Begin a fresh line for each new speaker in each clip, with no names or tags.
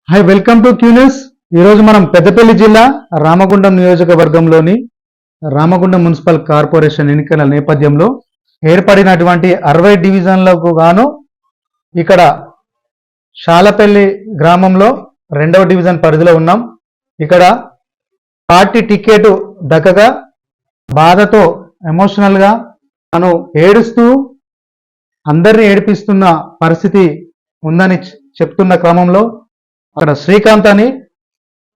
Hi, welcome to Q News. ఈరోజు మనం పెద్దపల్లి జిల్లా రామగుండం నియోజకవర్గంలోని రామగుండం మున్సిపల్ కార్పొరేషన్ ఎన్నికల నేపథ్యంలో ఏర్పడినటువంటి 60 డివిజన్లకు గాను ఇక్కడ షాలపల్లి గ్రామంలో 2వ డివిజన్ పరిధిలో ఉన్నాం. ఇక్కడ పార్టీ టికెట్ దక్కగా బాధతో ఎమోషనల్గా తను ఏడుస్తూ అందరినీ ఏడిపిస్తున్న పరిస్థితి ఉందని చెప్తున్న క్రమంలో అక్కడ శ్రీకాంత్ అని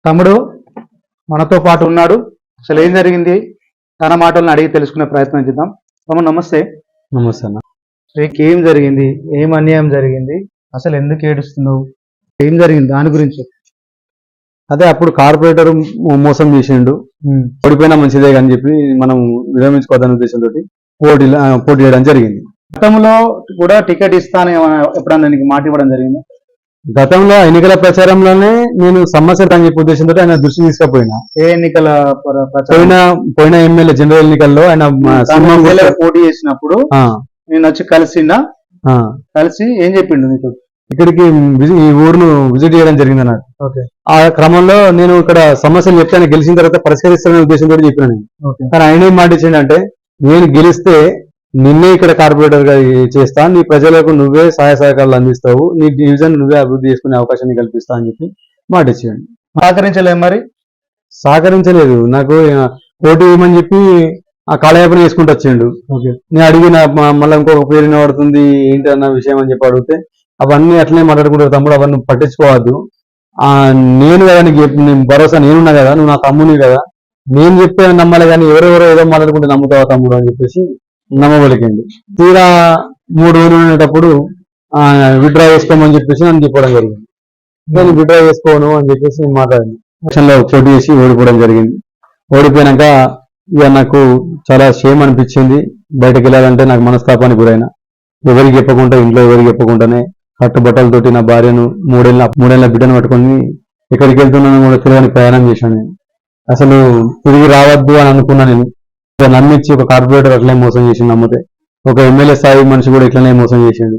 తమ్ముడు మనతో పాటు ఉన్నాడు. అసలు ఏం జరిగింది తన మాటలను అడిగి తెలుసుకునే ప్రయత్నం చేద్దాం. తమ్ముడు నమస్తే.
నమస్తే అన్న.
ఏం జరిగింది, ఏం అన్యాయం జరిగింది, అసలు ఎందుకు ఏడుస్తున్నావు, ఏం జరిగింది దాని గురించి?
అదే అప్పుడు కార్పొరేటర్ మోసం చేసిండు, ఓడిపోయినా మంచిదే అని చెప్పి మనం విరమించుకోవద్దనే ఉద్దేశంతో పోటీ చేయడం జరిగింది.
గతంలో కూడా టికెట్ ఇస్తాను ఎప్పుడన్నా నీకు మాట ఇవ్వడం జరిగింది?
గతంలో ఎన్నికల ప్రచారంలోనే నేను సమస్యలు అని చెప్పే ఉద్దేశంతో ఆయన దృష్టి తీసుకుపోయినా.
ఏ ఎన్నికల
పోయిన ఎమ్మెల్యే జనరల్ ఎన్నికల్లో ఆయన
పోటీ చేసినప్పుడు నేను వచ్చి కలిసి ఏం చెప్పిండు నీకు?
ఇక్కడికి ఈ ఊరును విజిట్ చేయడం జరిగింది అన్నట్టు. ఆ క్రమంలో నేను ఇక్కడ సమస్యలు చెప్తే ఆయన గెలిచిన తర్వాత పరిష్కరిస్తాననే ఉద్దేశంతో చెప్పినాను. కానీ ఆయన ఏం మాట ఇచ్చిండంటే, నేను గెలిస్తే నిన్నే ఇక్కడ కార్పొరేటర్ గా చేస్తా, నీ ప్రజలకు నువ్వే సహాయ సహకారాలు అందిస్తావు, నీ డివిజన్ నువ్వే అభివృద్ధి చేసుకునే అవకాశాన్ని కల్పిస్తా అని చెప్పి మాట ఇచ్చేయండి.
సహకరించలేదు. మరి
సహకరించలేదు. నాకు పోటీ ఇవ్వమని చెప్పి ఆ కాలయాపన చేసుకుంటూ వచ్చిండు. నేను అడిగిన మళ్ళీ ఇంకొక పేరు వినబడుతుంది ఏంటి అన్న విషయం అని చెప్పి అడిగితే అవన్నీ అట్లనే మాట్లాడుకుంటారు తమ్ముడు, అవన్నీ పట్టించుకోవద్దు, నేను కదా నీకు భరోసా, నేనున్నా కదా, నువ్వు నా తమ్ముని కదా, నేను చెప్పే నమ్మాలి కానీ ఎవరెవరో ఏదో మాట్లాడుకుంటే నమ్ముతావా తమ్ముడు అని చెప్పేసి నమ్మబలికండి. తీరా 3 రోజులు ఉండేటప్పుడు విత్డ్రా చేసుకోమని చెప్పేసి నన్ను చెప్పడం జరిగింది. నేను విత్డ్రా చేసుకోను అని చెప్పేసి నేను మాట్లాడాను. ఎలక్షన్లో పోటీ చేసి ఓడిపోవడం జరిగింది. ఓడిపోయినాక ఇక నాకు చాలా షేమ్ అనిపించింది. బయటకు వెళ్ళాలంటే నాకు మనస్తాపానికి గురైన, ఎవరికి చెప్పకుండా, ఇంట్లో ఎవరికి చెప్పకుండానే కట్టుబట్టలతోటి నా భార్యను మూడేళ్ల బిడ్డను పట్టుకొని ఎక్కడికి వెళ్తున్నాను కూడా తెలియని ప్రయాణం చేశాను. నేను అసలు తిరిగి రావద్దు అని అనుకున్నా. నేను నమ్మించి ఒక కార్పొరేటర్ అట్లనే మోసం చేసిండు, నమ్మితే ఒక ఎమ్మెల్యే స్థాయి మనిషి కూడా ఇట్లనే మోసం చేసిండు.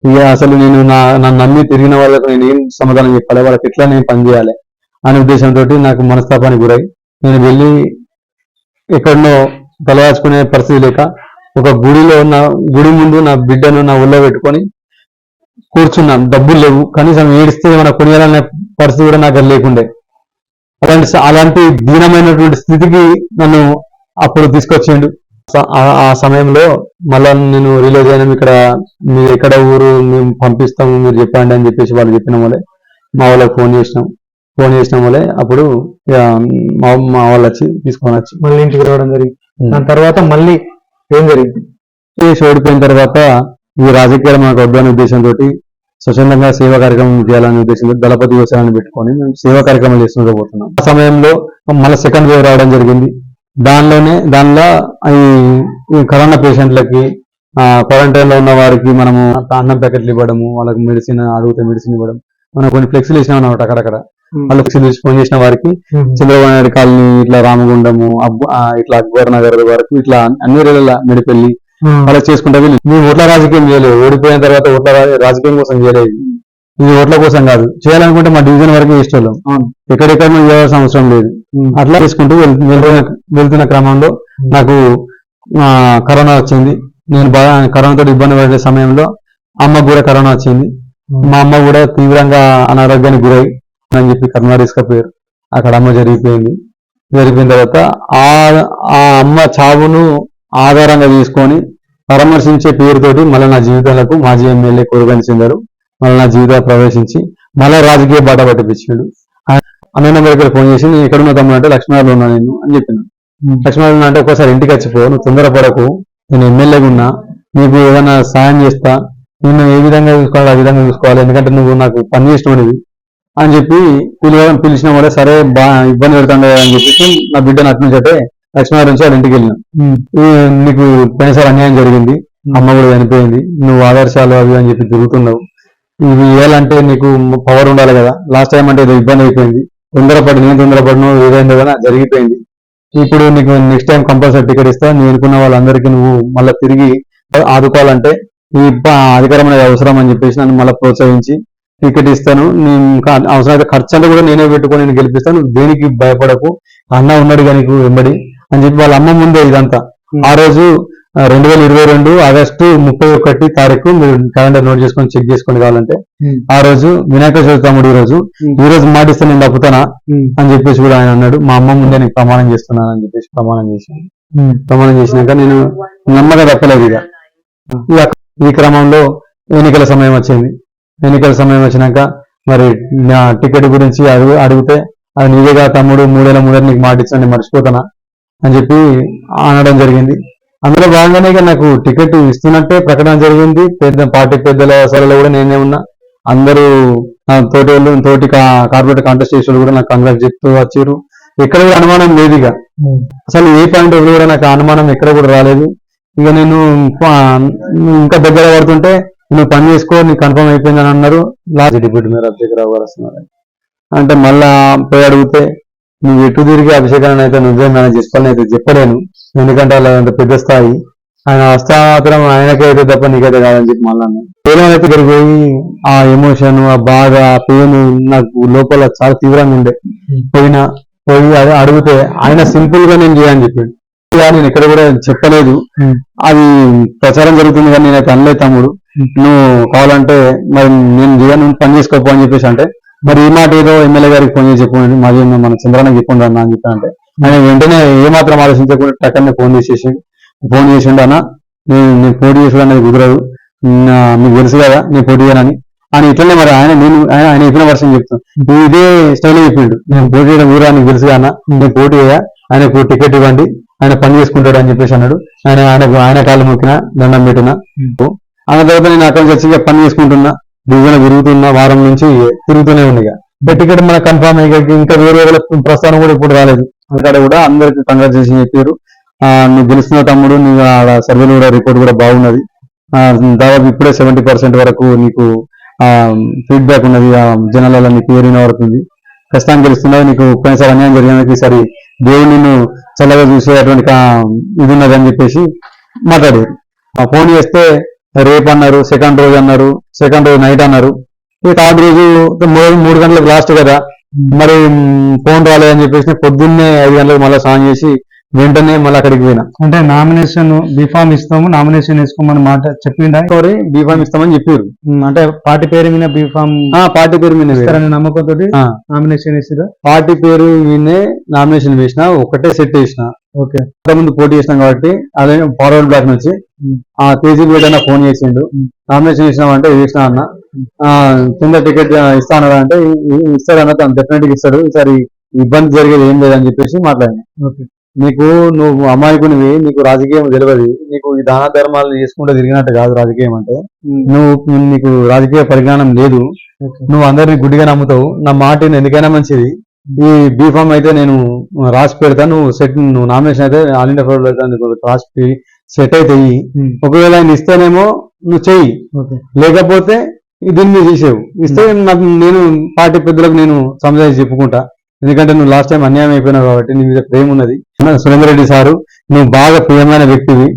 ఇక అసలు నేను నన్ను నమ్మి తిరిగిన వాళ్ళకు నేను ఏం సమాధానం చెప్పాలి, వాళ్ళకి ఎట్లా నేను పనిచేయాలి అనే ఉద్దేశంతో నాకు మనస్తాపానికి గురై నేను వెళ్ళి ఎక్కడనో తలవాచుకునే పరిస్థితి లేక ఒక గుడి ముందు నా బిడ్డను నా ఒళ్ళో పెట్టుకొని కూర్చున్నాను. డబ్బులు లేవు, కనీసం ఏడిస్తే ఏమైనా కొనియాలనే పరిస్థితి కూడా నాకు లేకుండే. అలాంటి దీనమైనటువంటి స్థితికి నన్ను అప్పుడు తీసుకొచ్చిండు. ఆ సమయంలో మళ్ళా నేను రిలీజ్ అయినా, ఇక్కడ మీరు ఎక్కడ ఊరు మేము పంపిస్తాము మీరు చెప్పండి అని చెప్పేసి వాళ్ళు చెప్పిన వాళ్ళే మా వాళ్ళకి ఫోన్ చేసిన వాళ్ళే అప్పుడు మా వాళ్ళు వచ్చి తీసుకొని వచ్చి
మళ్ళీ ఇంటికి రావడం జరిగింది. దాని తర్వాత మళ్ళీ ఏం జరిగింది?
ఓడిపోయిన తర్వాత ఈ రాజకీయాలు మనకు వద్దనే ఉద్దేశంతో స్వచ్ఛందంగా సేవా కార్యక్రమం చేయాలనే ఉద్దేశంతో దళపతి వ్యవసాయాన్ని పెట్టుకొని మేము సేవా కార్యక్రమం చేసుకుంటూ పోతున్నాం. ఆ సమయంలో మళ్ళీ సెకండ్ వేవ్ రావడం జరిగింది. దానిలో ఈ కరోనా పేషెంట్లకి, క్వారంటైన్ లో ఉన్న వారికి మనము అన్నం ప్యాకెట్లు ఇవ్వడము, వాళ్ళకి మెడిసిన్ అడిగితే మెడిసిన్ ఇవ్వడం, మనం కొన్ని ఫ్లెక్సీలు ఇచ్చినాం అన్నమాట. అక్కడక్కడ వాళ్ళు ఫ్లెక్సీలు ఫోన్ చేసిన వారికి చంద్రబాబు నాయుడు కాలనీ, ఇట్లా రామగుండము, ఇట్లా అక్బర్ నగర్ వరకు ఇట్లా అన్ని రేళ్ళ మెడిపెల్లి అలా చేసుకుంటా వెళ్ళి. మేము ఓట్ల రాజకీయం చేయలేదు. ఓడిపోయిన తర్వాత ఓట్ల రాజకీయం కోసం చేయలేదు. ఇది ఓట్ల కోసం కాదు, చేయాలనుకుంటే మా డివిజన్ వరకు ఇష్టం, ఎక్కడెక్కడ ఇవ్వాల్సిన అవసరం లేదు. అట్లా చేసుకుంటూ వెళ్తున్న క్రమంలో నాకు కరోనా వచ్చింది. నేను బాగా కరోనాతో ఇబ్బంది పడే సమయంలో అమ్మకు కూడా కరోనా వచ్చింది. మా అమ్మ కూడా తీవ్రంగా అనారోగ్యానికి గురై అని చెప్పి కరోనా తీసుకుపోయారు. అక్కడ అమ్మ జరిగిపోయిన తర్వాత ఆ అమ్మ చావును ఆధారంగా తీసుకొని పరామర్శించే పేరుతోటి మళ్ళీ నా జీవితాలకు మాజీ ఎమ్మెల్యే కోరుగని చెందారు. మళ్ళీ నా జీవితాలు ప్రవేశించి మళ్ళీ రాజకీయ బాట పట్టిపించాడు. అన్నయ్య దగ్గర ఫోన్ చేసి, నేను ఎక్కడున్నా తమ్ముడు అంటే లక్ష్మణాలు ఉన్నా నేను అని చెప్పాను. లక్ష్మణాలు అంటే ఒకసారి ఇంటికి వచ్చిపో, నువ్వు తొందరపడకు, నేను ఎమ్మెల్యేగా ఉన్నా, నీకు ఏదైనా సాయం చేస్తా, నేను ఏ విధంగా చూసుకోవాలి ఆ విధంగా చూసుకోవాలి, ఎందుకంటే నువ్వు నాకు పని చేసినవి అని చెప్పి పిలిచిన వాళ్ళే సరే ఇబ్బంది పెడతాను అని చెప్పేసి నా బిడ్డను అటు నుంచి అంటే లక్ష్మణారావు నుంచి వాళ్ళ ఇంటికి వెళ్ళినా. నీకు పోయినసారి అన్యాయం జరిగింది, అమ్మ కూడా చనిపోయింది, నువ్వు ఆదర్శాలు అవి అని చెప్పి తిరుగుతున్నావు, ఇవి ఇవ్వాలంటే నీకు పవర్ ఉండాలి కదా, లాస్ట్ టైం అంటే ఏదో ఇబ్బంది అయిపోయింది, నేను తొందరపడను, ఏదైందో కదా జరిగిపోయింది, ఇప్పుడు నీకు నెక్స్ట్ టైం కంపల్సరీ టికెట్ ఇస్తా, నేను అనుకున్న వాళ్ళందరికీ నువ్వు మళ్ళీ తిరిగి ఆదుకోవాలంటే ఈ అధికారం అనేది అవసరం అని చెప్పేసి నన్ను మళ్ళీ ప్రోత్సహించి టికెట్ ఇస్తాను, నేను అవసరమైతే ఖర్చు అంతా కూడా నేనే పెట్టుకొని నేను గెలిపిస్తాను, దేనికి భయపడకు, అన్న ఉన్నాడు కానీ నీకు వెంబడి అని చెప్పి వాళ్ళ అమ్మ ముందే ఇదంతా. ఆ రోజు 2022 ఆగస్టు 31 తారీఖు, మీరు క్యాలెండర్ నోట్ చేసుకొని చెక్ చేసుకొని కావాలంటే, ఆ రోజు వినాయక చవితి తమ్ముడు ఈ రోజు మాటిస్తే నేను తప్పుతానా అని చెప్పేసి కూడా ఆయన అన్నాడు. మా అమ్మ ముందే నేను ప్రమాణం చేస్తున్నాను అని చెప్పేసి ప్రమాణం చేశాను. ప్రమాణం చేసినాక నేను నమ్మగా తప్పలేదు. ఇక ఈ క్రమంలో ఎన్నికల సమయం వచ్చింది. ఎన్నికల సమయం వచ్చినాక మరి నా టికెట్ గురించి అడిగితే, అది నీవేగా తమ్ముడు, 3 ఏళ్ళ ముందర నీకు మాట ఇచ్చాను, నేను మర్చిపోతానా అని చెప్పి అనడం జరిగింది. అందులో భాగంగానే ఇక నాకు టికెట్ ఇస్తున్నట్టే ప్రకటన జరిగింది. పార్టీ పెద్దల సభలో కూడా నేనే ఉన్నా. అందరూ తోటి కార్పొరేట్ కాంటెస్ట్ చేసే కూడా నాకు కంగ్రాట్స్ చెప్తూ వచ్చారు. ఎక్కడ కూడా అనుమానం లేదు. ఇక అసలు ఏ పాయింట్ కూడా నాకు అనుమానం ఎక్కడ కూడా రాలేదు. ఇక నేను ఇంకా దగ్గర పడుతుంటే, నువ్వు పని చేసుకో, నీకు కన్ఫర్మ్ అయిపోయిందని అన్నారు. లాస్ట్ డిప్యూటీ మేయర్ అభిషేకరావు గారు వస్తున్నారు అంటే, మళ్ళా పోయి అడిగితే, నువ్వు ఎటు తిరిగి అభిషేకాన్ని అయితే నువ్వే మేనేజ్ చేసుకోవాలని అయితే చెప్పలేను, ఎందుకంటే అలా అంత పెద్ద స్థాయి, ఆయన వస్తా మాత్రం ఆయనకే అయితే తప్ప నీకైతే కాదని చెప్పి మళ్ళీ అన్నాను. అయితే ఇక్కడికి పోయి ఆ ఎమోషన్, ఆ బాధ, ఆ పెయిన్ నాకు లోపల చాలా తీవ్రంగా ఉండే. పోయి అడిగితే ఆయన సింపుల్ గా నేను చేయని చెప్పాడు. నేను ఇక్కడ కూడా చెప్పలేదు, అది ప్రచారం జరుగుతుంది కానీ నేనైతే అనలేదు తమ్ముడు, నువ్వు కావాలంటే మరి నేను చేయను, పని చేసుకోపో అని చెప్పేసి అంటే, మరి ఈ మాట ఏదో ఎమ్మెల్యే గారికి ఫోన్ చేసి చెప్పండి, మాది మన చంద్రానికి చెప్పండి అన్న అని చెప్పి అంటే, ఆయన వెంటనే ఏమాత్రం ఆలోచించకుండా టక్కనే ఫోన్ చేసిండు, అన్న నేను పోటీ చేసుడు అనేది కుదరదు, మీకు తెలుసు కదా నేను పోటీ చేయనని. అని ఇట్లనే మరి ఆయన చెప్పిన వర్షం చెప్తాను, నువ్వు ఇదే స్టైల్ చెప్పిండు, నేను పోటీ చేయడం ఊరా నీకు తెలుసు అన్న, నేను పోటీ అయ్యా, ఆయనకు టికెట్ ఇవ్వండి, ఆయన పని చేసుకుంటాడు అని చెప్పేసి అన్నాడు. ఆయన కాళ్ళు మొక్కిన, దండం పెట్టిన. ఆ తర్వాత నేను అక్కడి నుంచి వచ్చి పని చేసుకుంటున్నా, డివిజన్ తిరుగుతున్నా, వారం నుంచి తిరుగుతూనే ఉన్నాయి. టికెట్ మనకు కన్ఫర్మ్ అయ్యి ఇంకా వేరే ప్రస్థానం కూడా ఇప్పుడు రాలేదు. అక్కడ కూడా అందరికి కంగ్రాచులేషన్ చెప్పారు. నువ్వు గెలుస్తున్న తమ్ముడు, నీకు సర్వేలు కూడా రిపోర్ట్ కూడా బాగున్నది, దాదాపు ఇప్పుడే 70% వరకు నీకు ఫీడ్బ్యాక్ ఉన్నది, జనాలలో నీకు ఏరిన వరకుంది, ఖచ్చితంగా గెలుస్తున్నది, నీకు పోయినసారి అన్యాయం జరిగినందుకు ఈసారి దేవుడు నిన్ను చల్లగా చూసేటువంటి ఇది ఉన్నది అని చెప్పేసి మాట్లాడారు. ఫోన్ చేస్తే రేపు అన్నారు, సెకండ్ రోజు అన్నారు, సెకండ్ రోజు నైట్ అన్నారు, ఈ థర్డ్ రోజు 3 గంటలకు లాస్ట్ కదా, మరి ఫోన్ రాలేదని చెప్పేసి పొద్దున్నే 5 గంటలకు మళ్ళీ స్నానం చేసి వెంటనే మళ్ళీ అక్కడికి పోయినా.
అంటే నామినేషన్ బీఫామ్ ఇస్తాము, నామినేషన్ వేసుకోమని మాట చెప్పిండా?
బీఫామ్ ఇస్తామని చెప్పారు.
అంటే పార్టీ పేరు మీద బీఫామ్,
పార్టీ పేరు మీద
ఇస్తారని నమ్మకంతో నామినేషన్ వేసిరా?
పార్టీ పేరు వినే నామినేషన్ వేసిన, ఒకటే సెట్ వేసిన.
ఓకే,
ముందు పోటీ చేసినాం కాబట్టి అదే ఫార్వర్డ్ బ్లాక్ నుంచి ఆ తేజీ పేట ఫోన్ చేసిండు, నామినేషన్ వేసినామంటే వేసినా అన్న, కింద టికెట్ ఇస్తాను అంటే ఇస్తాడన్న, తను డెఫినెట్ గా ఇస్తాడు, ఈసారి ఇబ్బంది జరిగేది ఏం లేదని చెప్పేసి మాట్లాడినా. నీకు నువ్వు అమాయకునివి, నీకు రాజకీయం తెలియదు, నీకు ఈ దాన ధర్మాలు చేసుకుంటూ తిరిగినట్టు కాదు రాజకీయం అంటే, నీకు రాజకీయ పరిజ్ఞానం లేదు, నువ్వు అందరినీ గుడ్డిగా నమ్ముతావు, నా మాట ఎందుకైనా మంచిది, ఈ బీఫామ్ అయితే నేను రాసి పెడతా, నువ్వు నామినేషన్ అయితే ఆల్ ఇండియా ఫోర్ రాసి సెట్ అయితే ఒకవేళ ఆయన ఇస్తేనేమో నువ్వు చెయ్యి, లేకపోతే దీన్ని మీద చేసేవు, ఇస్తే నేను పార్టీ పెద్దలకు నేను సంజాయిషి చెప్పుకుంటా, ఎందుకంటే నువ్వు లాస్ట్ టైం అన్యాయం అయిపోయినావు కాబట్టి నీ మీద ప్రేమ ఉన్నది. సురేందర్ రెడ్డి సారు నువ్వు బాగా ప్రియమైన వ్యక్తివి,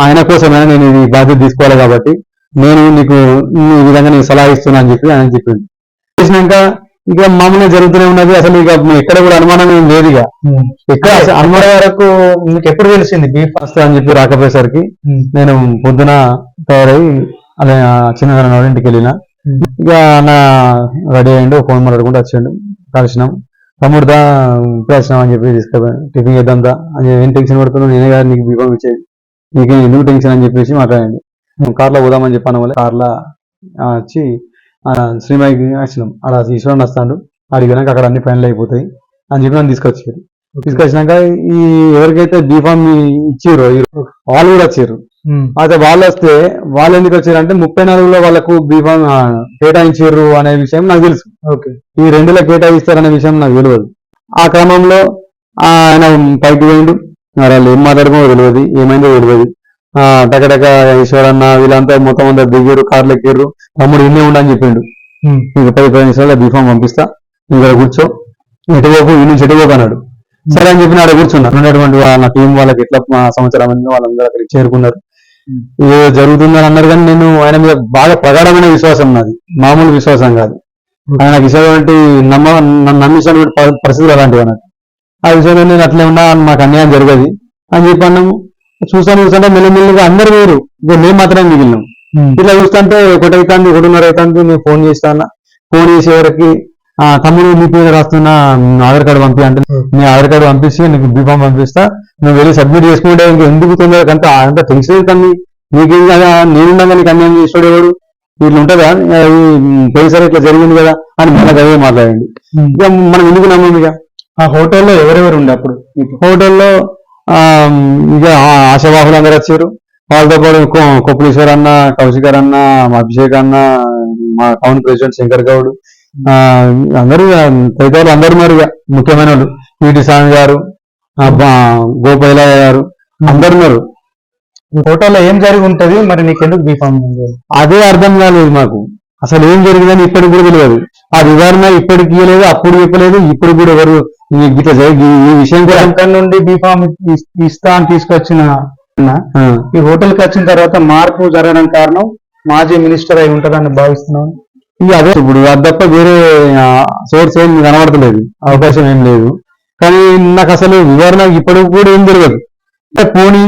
ఆయన కోసమైనా నేను ఈ బాధ్యత తీసుకోవాలి కాబట్టి నేను నీకు ఈ విధంగా నీకు సలహా ఇస్తున్నా అని చెప్పి ఆయన చెప్పింది. చేసినాక ఇక మామూలుగా జరుగుతూనే ఉన్నది, అసలు ఇక ఎక్కడ కూడా అనుమానం ఏం లేదు. ఇక ఎక్కడ అనుమానం వరకు నీకు ఎప్పుడు తెలిసింది బీఫ్ వస్తా అని చెప్పి రాకపోయేసరికి నేను పొద్దున తయారై అలా చిన్న ఇంటికి వెళ్ళిన. ఇక అన్న రెడీ అయ్యిండు, ఫోన్ మాట్లాడుకుంటూ వచ్చాడు, కలిసినాం, తమ్ముడుదా ఇప్పుడు వచ్చినాం అని చెప్పి తీసుకుపోయి టిఫిన్ చేద్దాందా అని ఏం టెన్షన్ పడుతున్నావు, నేనే కాదు నీకు బీఫామ్ ఇచ్చేది, నీకు ఎందుకు టెన్షన్ అని చెప్పేసి మాట్లాడండి. కార్లో పోదామని చెప్పాను వల్ల కార్లో వచ్చి శ్రీమాయికి వచ్చినాం. ఆడ ఈశ్వరన్ వస్తాడు, అడిగినాక అక్కడ అన్ని ఫైనల్ అయిపోతాయి అని చెప్పి నన్ను తీసుకొచ్చారు. తీసుకొచ్చినాక ఈ ఎవరికైతే బీఫామ్ ఇచ్చిర్రో వాళ్ళు కూడా వచ్చారు. అయితే వాళ్ళు వస్తే వాళ్ళు ఎందుకు వచ్చారంటే 34లో వాళ్ళకు బీఫామ్ కేటాయించారు అనే విషయం నాకు తెలుసు. ఈ 2లో కేటాయిస్తారనే విషయం నాకు తెలియదు. ఆ క్రమంలో ఆయన పైకి పోయిండు, వాళ్ళు ఏం మాట్లాడుకోవో తెలియదు, ఏమైందో తెలియదు. టకటక ఈశ్వరన్న వీళ్ళంతా మొత్తం అందరు దిగారు, కార్లు ఎక్కారు. తమ్ముడు ఇన్నే ఉండని చెప్పిండు, ఇంక 10 నిమిషాల్లో బీఫామ్ పంపిస్తా, ఇక్కడ కూర్చో, ఎటువైపు ఈ నుంచి ఎటువైపు అన్నాడు. సరే అని చెప్పి ఆడ కూర్చున్నా. ఉన్నటువంటి వాళ్ళ టీం వాళ్ళకి ఎట్లా సమాచారం అని వాళ్ళందరూ అక్కడికి చేరుకున్నారు. ఏదో జరుగుతుందని అన్నారు, కానీ నేను ఆయన మీద బాగా ప్రగాఢమైన విశ్వాసం నాది, మామూలు విశ్వాసం కాదు. ఆయన ఇటువంటి నన్ను నమ్మించినటువంటి పరిస్థితులు అలాంటివి అన్నట్టు. ఆ విషయంలో నేను అట్లే ఉన్నా, మాకు అన్యాయం జరగదు అని చెప్పన్నాము. చూస్తుంటే మెల్లమెల్లిగా అందరు వేరు, ఇక మేము మాత్రమే మిగిలినాం. ఇట్లా చూస్తుంటే ఒకటైతుంది, 1:30 అవుతుంది. నేను ఫోన్ చేస్తాను. ఫోన్ చేసేవరకు తమ్ముడు నీ పేరు రాస్తున్నా, ఆధార్ కార్డు పంపి అంటే, నీ ఆధార్ కార్డు పంపిస్తే నీకు బీఫామ్ పంపిస్తా, నువ్వు వెళ్ళి సబ్మిట్ చేసుకుంటే ఇంకా ఎందుకు తొందరగా అంత టెన్షన్ అవుతుంది నీకేం కదా, నేనుండగా నీకు అన్యాయం చేసాడు ఎవడు, ఇట్లా ఉంటుందా, పోయినసారి ఇట్లా జరిగింది కదా అని మళ్ళీ అదే మాట్లాడండి. ఇక మనం ఎందుకు నమ్మం. ఇక
ఆ హోటల్లో ఎవరెవరు ఉండే అప్పుడు?
హోటల్లో ఇక ఆశావాహులు అందరు వచ్చారు. వాళ్ళతో పాటు కొప్పులీశ్వర్ అన్న, కౌశికర్ అన్న, అభిషేక్ అన్న, మా టౌన్ ప్రెసిడెంట్ శంకర్ గౌడ్, అందరూ తదితరులు అందరూ ఉన్నారు. ఇక ముఖ్యమైన వాళ్ళు పిటి స్వామి గారు, గోపైలయ్య గారు అందరు ఉన్నారు.
హోటల్లో ఏం జరిగి ఉంటది మరి, నీకెందుకు బీఫామ్?
అదే అర్థం కాలేదు మాకు, అసలు ఏం జరిగిందని ఇప్పటికి కూడా తెలియదు. ఆ వివరణ ఇప్పటికి ఇవ్వలేదు, అప్పుడు చెప్పలేదు, ఇప్పుడు కూడా ఎవరు ఇట్లా ఈ విషయం కూడా
అక్కడి నుండి బీఫామ్ ఇస్తా అని తీసుకొచ్చిన ఈ హోటల్కి వచ్చిన తర్వాత మార్పు జరగడం కారణం మాజీ మినిస్టర్ అయి ఉంటదని భావిస్తున్నాను.
ఇక అదే ఇప్పుడు అది తప్ప వేరే సోర్స్ ఏం కనబడతలేదు, అవకాశం ఏం లేదు. కానీ నాకు అసలు వివరణ ఇప్పటికి కూడా ఏం తెలియదు. పోనీ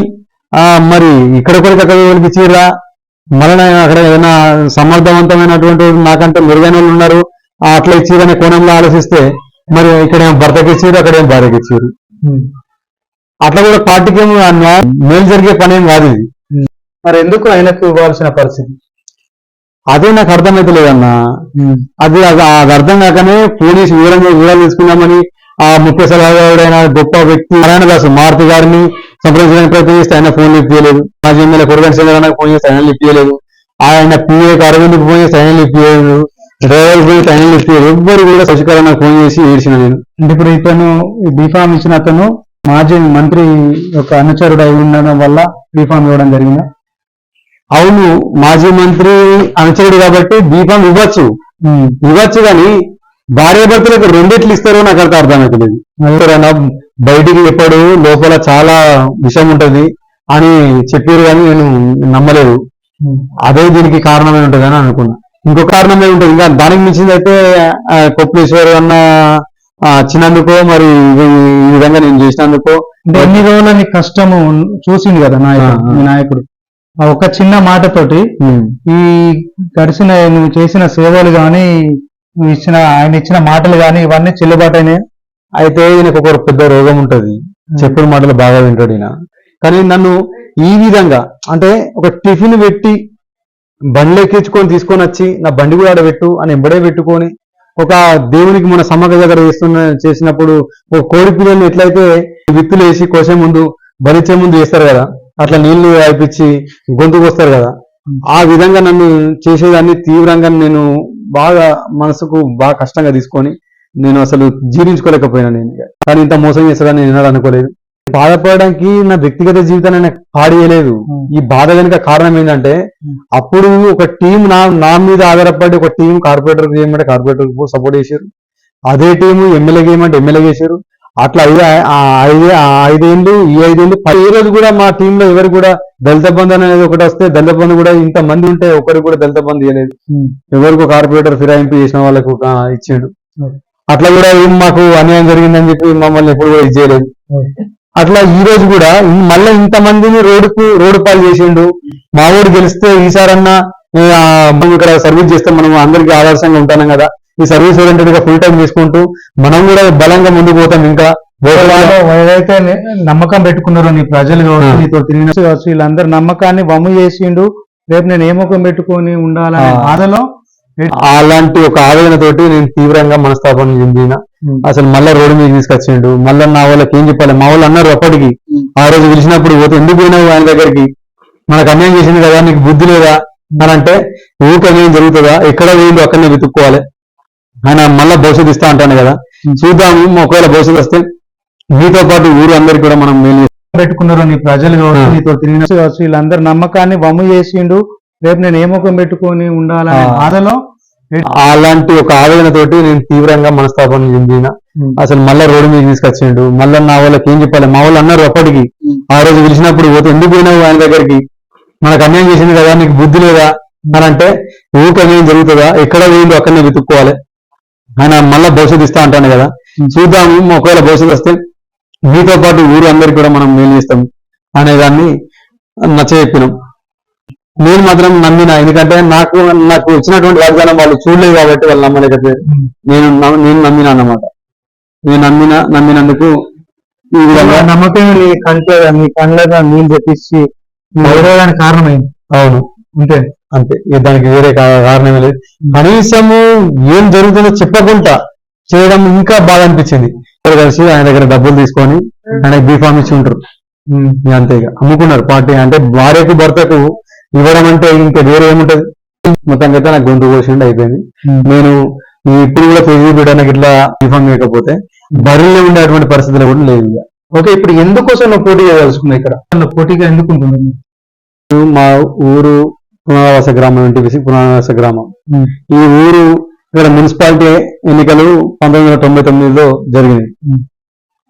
మరి ఇక్కడొకరికి అక్కడ ఇచ్చిరా, మళ్ళీ అక్కడ ఏదైనా సమర్థవంతమైనటువంటి నాకంటే మెరుగైన వాళ్ళు ఉన్నారు, అట్లా ఇచ్చిరనే కోణంలో ఆలోచిస్తే మరి ఇక్కడ ఏం భర్తకి ఇచ్చారు, అక్కడ ఏం భార్యకి ఇచ్చారు. అట్లా కూడా పార్టీకి ఏమో మేలు జరిగే పని ఏం కాదు ఇది.
మరి ఎందుకు ఆయనకు ఇవ్వాల్సిన పరిస్థితి?
అదే నాకు అర్థమైతలేదన్నా. అది అర్థం కాకనే పోలీసు వివరాలు తీసుకున్నామని ఆ ముఖ్య సలహాదారుడైన గొప్ప వ్యక్తి నారాయణదాసు మారుతి గారిని సంప్రదించడానికి ప్రయత్నం చేస్తే ఆయన ఫోన్ లిఫ్ట్ చేయలేదు. మాజీ ఎమ్మెల్యే కొరగంటి శ్రీధరన్నకు ఫోన్ చేస్తే ఆయన లిఫ్ట్ చేయలేదు. ఆయన పిఏకి అరవింద్కి ఫోన్ చేస్తే ఆయన లిఫ్ట్ చేయలేదు. డ్రైవర్ పోయి ఆయన లిఫ్ట్ చేయలేదు. ఎవ్వరు కూడా శశికళకు ఫోన్ చేసి ఏడ్చిన నేను.
అంటే ఇప్పుడు ఇతను బీఫామ్ ఇచ్చిన అతను మాజీ మంత్రి యొక్క అనుచరుడు అయి ఉండడం వల్ల బీఫామ్ ఇవ్వడం జరిగింది.
అవును, మాజీ మంత్రి అనుచరుడు కాబట్టి బీఫామ్ ఇవ్వచ్చు కానీ భార్యాభర్తలకు రెండిట్లు ఇస్తారో నాకు అంత అర్థమవుతుంది. ఎవరైనా బయటికి ఎప్పుడు లోపల చాలా విషయం ఉంటది అని చెప్పారు కానీ నేను నమ్మలేదు. అదే దీనికి కారణమే ఉంటుంది అని అనుకున్నా. ఇంకొక కారణమే ఉంటుంది, ఇంకా దానికి మించింది అయితే కొప్పులీశ్వర్ అన్న వచ్చినందుకో మరి ఈ విధంగా నేను చేసినందుకో.
ఎన్ని రోజుల నీ కష్టము చూసింది కదా మీ నాయకుడు. ఆ ఒక చిన్న మాటతోటి ఈ గడిచిన నువ్వు చేసిన సేవలు గాని, ఆయన ఇచ్చిన మాటలు గాని ఇవన్నీ చెల్లుబాటు అయినాయి.
అయితే ఈయనకు ఒక పెద్ద రోగం ఉంటది, చెప్పిన మాటలు బాగా వింటాడు ఈయన. కానీ నన్ను ఈ విధంగా అంటే ఒక టిఫిన్ పెట్టి బండ్లు ఎక్కించుకొని తీసుకొని వచ్చి నా బండి కూడా ఆడబెట్టు అని ఎంబడే పెట్టుకొని ఒక దేవునికి మన సమ్మక్క దగ్గర చేసినప్పుడు ఒక కోడి పిల్లల్ని ఎట్లయితే విత్తులు వేసి కోసే ముందు బలిచ్చే ముందు వేస్తారు కదా, అట్లా నీళ్లు అయిపించి గొంతుకు వస్తారు కదా, ఆ విధంగా నన్ను చేసేదాన్ని తీవ్రంగా నేను బాగా మనసుకు బాగా కష్టంగా తీసుకొని నేను అసలు జీర్ణించుకోలేకపోయినా. నేను కానీ ఇంత మోసం చేస్తాడని నేను అనుకోలేదు. బాధపడడానికి నా వ్యక్తిగత జీవితాన్ని నాకు పాడేయలేదు. ఈ బాధ వెనుక కారణం ఏంటంటే అప్పుడు ఒక టీం నా మీద ఆధారపడి ఒక టీం కార్పొరేటర్ చేయమంటే కార్పొరేటర్ సపోర్ట్ చేశారు, అదే టీము ఎమ్మెల్యే చేయమంటే ఎమ్మెల్యే చేశారు. అట్లా 5 ఏళ్ళు ఈ రోజు కూడా మా టీంలో ఎవరు కూడా దళిత బంధు అనేది ఒకటి వస్తే దళిత బంధు కూడా ఇంత మంది ఉంటే ఒకరికి కూడా దళిత బంధు ఇవ్వలేదు. ఎవరికి కార్పొరేటర్ ఫిరాయింపు చేసిన వాళ్ళకు ఇచ్చాడు. అట్లా కూడా ఏం మాకు అన్యాయం జరిగిందని చెప్పి మమ్మల్ని ఎప్పుడు కూడా ఇచ్చేయలేదు. అట్లా ఈ రోజు కూడా మళ్ళీ ఇంతమందిని రోడ్డు పాలు చేసిండు. మా ఊరు గెలిస్తే ఈసారన్నా మనం ఇక్కడ సర్వీస్ చేస్తే మనం అందరికీ ఆదర్శంగా ఉంటాం కదా, ఈ సర్వీస్ ఓరియంటెడ్ గా ఫుల్ టైం తీసుకుంటూ మనం కూడా బలంగా ముందుకు పోతాం. ఇంకా
ఏదైతే నమ్మకం పెట్టుకున్నారో నీ ప్రజలు కావచ్చు, నీతో తిరిగిన కావచ్చు, వీళ్ళందరూ నమ్మకాన్ని వమ్ము చేసిండు. రేపు నేను ఏ ముఖం పెట్టుకొని ఉండాలనే బాధలో
అలాంటి ఒక ఆవేదనతోటి నేను తీవ్రంగా మనస్తాపన చెందిన. అసలు మళ్ళా రోడ్డు మీద తీసుకొచ్చిండు. మళ్ళీ నా వాళ్ళకి ఏం చెప్పాలి, మా వాళ్ళు అన్నారు అప్పటికి ఆ రోజు పిలిచినప్పుడు పోతే ఎందుకు పోయినావు ఆయన దగ్గరికి, మనకు అన్యాయం చేసింది కదా, నీకు బుద్ధి లేదా అని అంటే, ఊరికి అన్యాయం జరుగుతుందా, ఎక్కడ పోయిందో అక్కడనే వెతుక్కోవాలి, ఆయన మళ్ళా భవిష్యత్తు ఇస్తా అంటాను కదా, చూద్దాము ఒకవేళ భవిష్యత్తు వస్తే మీతో పాటు ఊరు అందరికి కూడా మనం మేలు
పెట్టుకున్నారు. నీ ప్రజలు కావచ్చు, నీతో తిరిగిన కావచ్చు, వీళ్ళందరూ నమ్మకాన్ని వమ్ము చేసిండు. రేపు నేను ఏ ముఖం పెట్టుకొని ఉండాలనే బాధలో
అలాంటి ఒక ఆవేదనతోటి నేను తీవ్రంగా మనస్తాపన చెందిన. అసలు మళ్ళా రోడ్డు మీద తీసుకొచ్చిండు. మళ్ళీ నా వాళ్ళకి ఏం చెప్పాలి, మా వాళ్ళు అన్నారు అప్పటికి ఆ రోజు పిలిచినప్పుడు పోతే ఎందుకు పోయినావు ఆయన దగ్గరికి, మనకు అన్యాయం చేసింది కదా, నీకు బుద్ధి లేదా అని అంటే ఊరికి అన్యాయం జరుగుతుందా, ఎక్కడ వేయండి అక్కడనే వెతుక్కోవాలి. ఆయన మళ్ళా భవిష్యత్తు ఇస్తా అంటాను కదా, చూద్దాము ఒకవేళ భవిష్యత్తు వస్తే మీతో పాటు ఊరు అందరికి కూడా మనం మేలు చేస్తాం అనేదాన్ని నచ్చజెప్పినాం. నేను మాత్రం నమ్మిన, ఎందుకంటే నాకు వచ్చినటువంటి వాగ్దానం వాళ్ళు చూడలేదు కాబట్టి వాళ్ళు నమ్మలేకపోయారు. నేను నమ్మిన అన్నమాట. నేను నమ్మినందుకు ఈ విధంగా
నమ్మకం మీ కళ్ళగా నీళ్ళు తెప్పించి గౌరవానికి కారణమైంది.
అవును,
అంతే
అంతే, దానికి వేరే కారణమే లేదు. కనీసము ఏం జరుగుతుందో చెప్పకుండా చేయడం ఇంకా బాగా అనిపించింది. ఇక్కడ కలిసి ఆయన దగ్గర డబ్బులు తీసుకొని ఆయన బీఫామ్ ఇచ్చి ఉంటారు, అంతే ఇక అమ్ముకున్నారు పార్టీ. అంటే భార్యకు భర్తకు ఇవ్వడం అంటే ఇంకా వేరే ఏముంటది. మొత్తం అయితే నాకు గొంతు కోసిండి అయిపోయింది. నేను ఇప్పుడు కూడా ఫేస్బుక్ పెట్టడానికి ఇట్లా బీఫామ్ లేకపోతే బరిలో ఉండేటువంటి పరిస్థితులు కూడా లేదు. ఇక
ఓకే, ఇప్పుడు ఎందుకోసం నువ్వు పోటీ చేయదలుచుకున్నా? ఇక్కడ పోటీగా ఎందుకు ఉంటుంది?
మా ఊరు పునరావాస గ్రామం, ఎన్టీపీసీ పునరావాస గ్రామం. ఈ ఊరు ఇక్కడ మున్సిపాలిటీ ఎన్నికలు 1999లో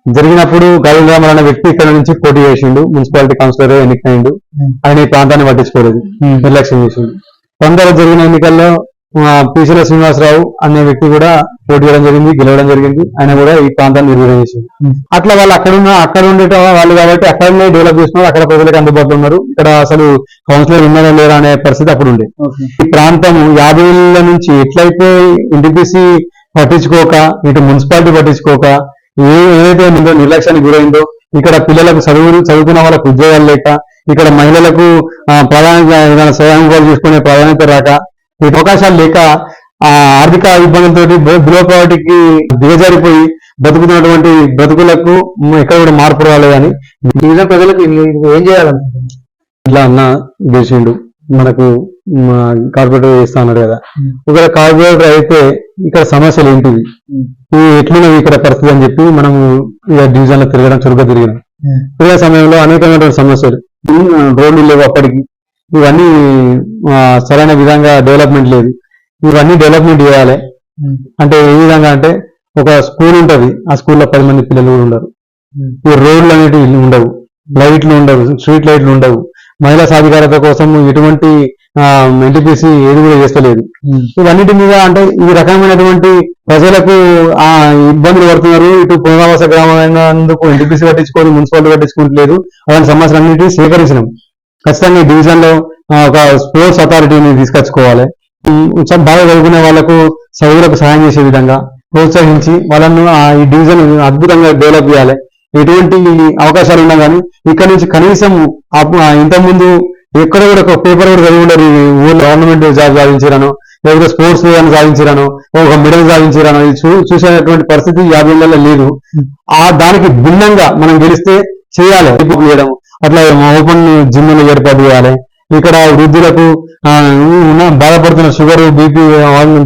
జరిగినప్పుడు గౌరవ రామన్ అనే వ్యక్తి ఇక్కడ నుంచి పోటీ చేసిండు, మున్సిపాలిటీ కౌన్సిలర్ ఎన్నికైండు. ఆయన ఈ ప్రాంతాన్ని పట్టించుకోలేదు, నిర్లక్ష్యం చేసిండు. తొందరగా జరిగిన ఎన్నికల్లో పీసీల శ్రీనివాసరావు అనే వ్యక్తి కూడా పోటీ చేయడం జరిగింది, గెలవడం జరిగింది. ఆయన కూడా ఈ ప్రాంతాన్ని నిర్వహణ చేసింది. అట్లా వాళ్ళు అక్కడ ఉండేట వాళ్ళు కాబట్టి అక్కడనే డెవలప్ చేస్తున్నారు, అక్కడ ప్రజలకు అందుబాటులో ఉన్నారు. ఇక్కడ అసలు కౌన్సిలర్ ఉన్నారా లేరా అనే పరిస్థితి అప్పుడు ఉండే. ఈ ప్రాంతం 50 ఏళ్ల నుంచి ఎట్లయితే ఎన్టీపీసీ పట్టించుకోక, ఇటు మున్సిపాలిటీ పట్టించుకోక ఏదైతే నిర్లక్ష్యానికి గురైందో, ఇక్కడ పిల్లలకు చదువుకున్న వాళ్ళకు ఉద్యోగాలు లేక, ఇక్కడ మహిళలకు ప్రధానంగా స్వయం చూసుకునే ప్రాధాన్యత రాక, ఈ అవకాశాలు లేక ఆర్థిక ఇబ్బందులతోటి బిలో పావర్టీకి దిగజారిపోయి బతుకుతున్నటువంటి బ్రతుకులకు ఎక్కడ కూడా మార్పు రాలేదని
ప్రజలకు ఏం చేయాలనుకుంటున్నారు?
ఇట్లా అన్న గెలిచిండు, మనకు కార్పొరేటర్ చేస్తా అన్నాడు కదా. ఒకవేళ కార్పొరేటర్ అయితే ఇక్కడ సమస్యలు ఏంటివి, ఎట్లున్నది ఇక్కడ పరిస్థితి అని చెప్పి మనము ఇక డివిజన్ లో తిరగడం, చురుగ్గా తిరిగినాం. తిరిగే సమయంలో అనేకమైనటువంటి సమస్యలు, రోడ్లు లేవు అప్పటికి, ఇవన్నీ సరైన విధంగా డెవలప్మెంట్ లేదు. ఇవన్నీ డెవలప్మెంట్ చేయాలి. అంటే ఏ విధంగా అంటే ఒక స్కూల్ ఉంటది, ఆ స్కూల్లో 10 మంది పిల్లలు కూడా ఉండరు. ఈ రోడ్లు అనేటివి ఉండవు, లైట్లు ఉండవు, స్ట్రీట్ లైట్లు ఉండవు. మహిళా సాధికారత కోసం ఎటువంటి ఎన్టీపీసీ ఏది కూడా చేస్తలేదు. ఇవన్నిటి మీద అంటే ఈ రకమైనటువంటి ప్రజలకు ఇబ్బందులు పడుతున్నారు. ఇటు పునరావాస గ్రామం అయినందుకు ఎన్టీపీసీ పట్టించుకొని మున్సిపాలిటీ పట్టించుకోవట్లేదు. అలాంటి సమస్యలన్నింటినీ సేకరించినాం. ఖచ్చితంగా ఈ డివిజన్ లో ఒక స్పోర్ట్స్ అథారిటీని తీసుకొచ్చుకోవాలి. బాగా చదువుకునే వాళ్ళకు చదువులకు సహాయం చేసే విధంగా ప్రోత్సహించి వాళ్ళను ఈ డివిజన్ అద్భుతంగా డెవలప్ చేయాలి. ఎటువంటి అవకాశాలు ఉన్నా కానీ ఇక్కడ నుంచి కనీసం ఇంతకుముందు ఎక్కడ కూడా ఒక పేపర్ కూడా చదివి ఉండరు. ఊళ్ళో గవర్నమెంట్ జాబ్ సాధించారను, లేకపోతే స్పోర్ట్స్ సాధించారను, ఒక మెడల్ సాధించారను చూసేటువంటి పరిస్థితి 50 ఏళ్లలో లేదు. దానికి భిన్నంగా మనం గెలిస్తే చేయాలి. చేయడం అట్లా ఓపెన్ జిమ్లు ఏర్పాటు చేయాలి. ఇక్కడ వృద్ధులకు బాధపడుతున్నారు, షుగర్ బీపీ